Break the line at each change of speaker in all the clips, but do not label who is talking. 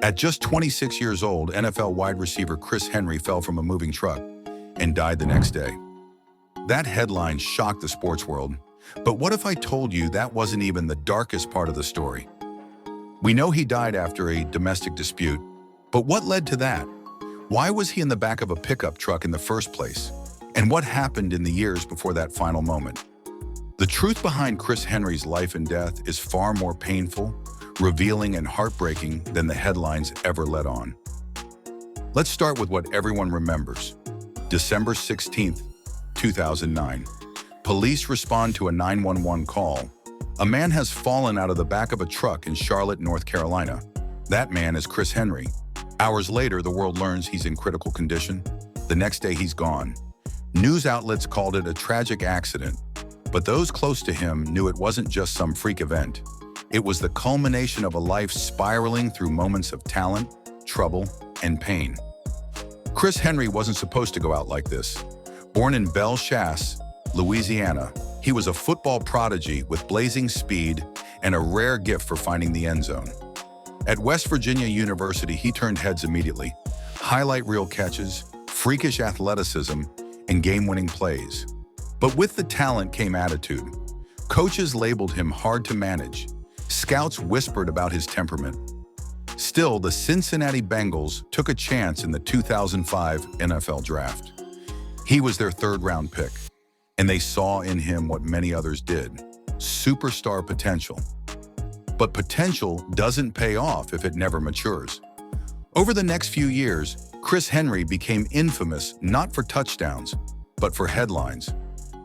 At just 26 years old, NFL wide receiver Chris Henry fell from a moving truck and died the next day. That headline shocked the sports world. But what if I told you that wasn't even the darkest part of the story? We know he died after a domestic dispute, but what led to that? Why was he in the back of a pickup truck in the first place? And what happened in the years before that final moment? The truth behind Chris Henry's life and death is far more painful, revealing, and heartbreaking than the headlines ever let on. Let's start with what everyone remembers. December 16th, 2009. Police respond to a 911 call. A man has fallen out of the back of a truck in Charlotte, North Carolina. That man is Chris Henry. Hours later, the world learns he's in critical condition. The next day, he's gone. News outlets called it a tragic accident, but those close to him knew it wasn't just some freak event. It was the culmination of a life spiraling through moments of talent, trouble, and pain. Chris Henry wasn't supposed to go out like this. Born in Bellechasse, Louisiana, he was a football prodigy with blazing speed and a rare gift for finding the end zone. At West Virginia University, he turned heads immediately. Highlight reel catches, freakish athleticism, and game-winning plays. But with the talent came attitude. Coaches labeled him hard to manage. Scouts whispered about his temperament. Still, the Cincinnati Bengals took a chance in the 2005 NFL Draft. He was their third-round pick, and they saw in him what many others did: superstar potential. But potential doesn't pay off if it never matures. Over the next few years, Chris Henry became infamous not for touchdowns, but for headlines.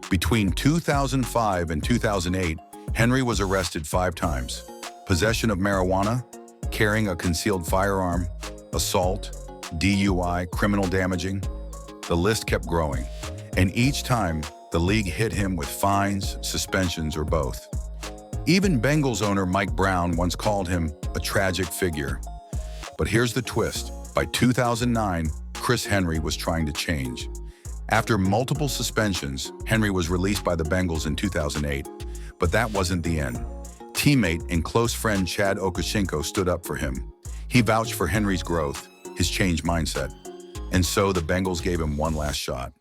Between 2005 and 2008, Henry was arrested 5 times. Possession of marijuana, carrying a concealed firearm, assault, DUI, criminal damaging. The list kept growing, and each time, the league hit him with fines, suspensions, or both. Even Bengals owner Mike Brown once called him a tragic figure. But here's the twist. By 2009, Chris Henry was trying to change. After multiple suspensions, Henry was released by the Bengals in 2008. But that wasn't the end. Teammate and close friend Chad Okoschenko stood up for him. He vouched for Henry's growth, his changed mindset. And so the Bengals gave him one last shot.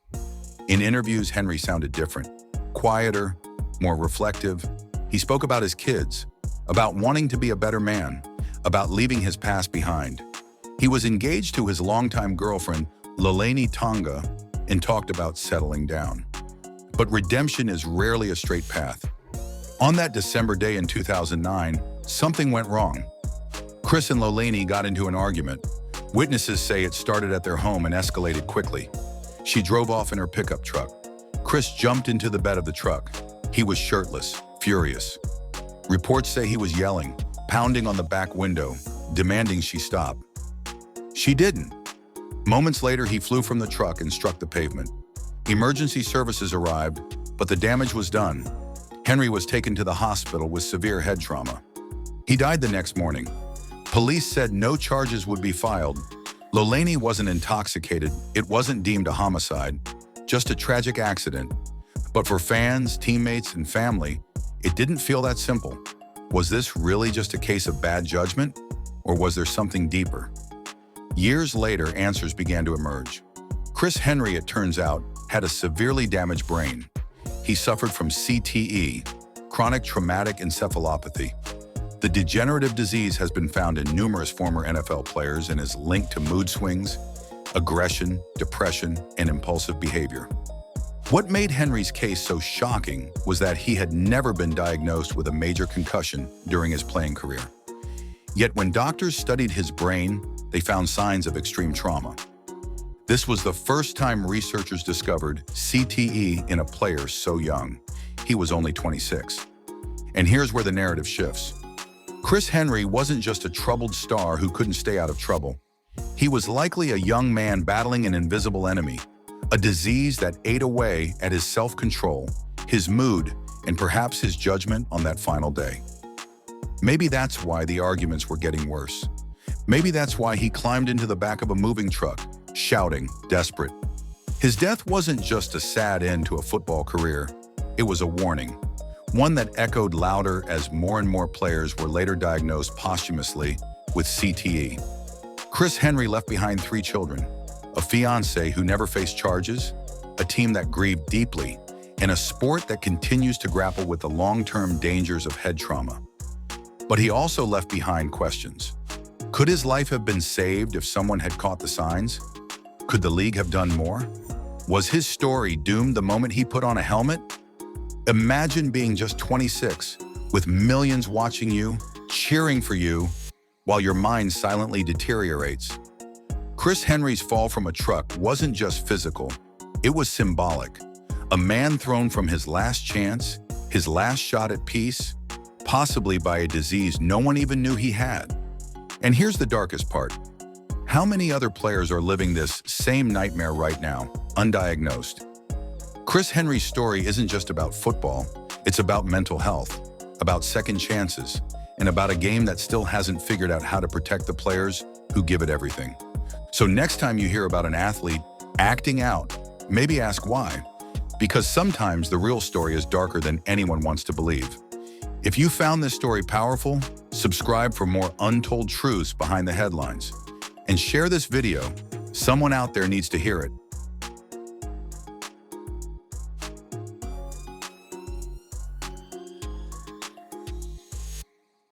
In interviews, Henry sounded different. Quieter, more reflective. He spoke about his kids, about wanting to be a better man, about leaving his past behind. He was engaged to his longtime girlfriend, Lelani Tonga, and talked about settling down. But redemption is rarely a straight path. On that December day in 2009, something went wrong. Chris and Lelani got into an argument. Witnesses say it started at their home and escalated quickly. She drove off in her pickup truck. Chris jumped into the bed of the truck. He was shirtless, furious. Reports say he was yelling, pounding on the back window, demanding she stop. She didn't. Moments later, he flew from the truck and struck the pavement. Emergency services arrived, but the damage was done. Henry was taken to the hospital with severe head trauma. He died the next morning. Police said no charges would be filed. Lelani wasn't intoxicated. It wasn't deemed a homicide, just a tragic accident. But for fans, teammates, and family, it didn't feel that simple. Was this really just a case of bad judgment, or was there something deeper? Years later, answers began to emerge. Chris Henry, it turns out, had a severely damaged brain. He suffered from CTE, chronic traumatic encephalopathy. The degenerative disease has been found in numerous former NFL players and is linked to mood swings, aggression, depression, and impulsive behavior. What made Henry's case so shocking was that he had never been diagnosed with a major concussion during his playing career. Yet when doctors studied his brain, they found signs of extreme trauma. This was the first time researchers discovered CTE in a player so young. He was only 26. And here's where the narrative shifts. Chris Henry wasn't just a troubled star who couldn't stay out of trouble. He was likely a young man battling an invisible enemy, a disease that ate away at his self-control, his mood, and perhaps his judgment on that final day. Maybe that's why the arguments were getting worse. Maybe that's why he climbed into the back of a moving truck, shouting, desperate. His death wasn't just a sad end to a football career. It was a warning, one that echoed louder as more and more players were later diagnosed posthumously with CTE. Chris Henry left behind 3 children, a fiancé who never faced charges, a team that grieved deeply, and a sport that continues to grapple with the long-term dangers of head trauma. But he also left behind questions. Could his life have been saved if someone had caught the signs? Could the league have done more? Was his story doomed the moment he put on a helmet? Imagine being just 26, with millions watching you, cheering for you, while your mind silently deteriorates. Chris Henry's fall from a truck wasn't just physical, it was symbolic. A man thrown from his last chance, his last shot at peace, possibly by a disease no one even knew he had. And here's the darkest part. How many other players are living this same nightmare right now, undiagnosed? Chris Henry's story isn't just about football, it's about mental health, about second chances, and about a game that still hasn't figured out how to protect the players who give it everything. So next time you hear about an athlete acting out, maybe ask why. Because sometimes the real story is darker than anyone wants to believe. If you found this story powerful, subscribe for more untold truths behind the headlines. And share this video. Someone out there needs to hear it.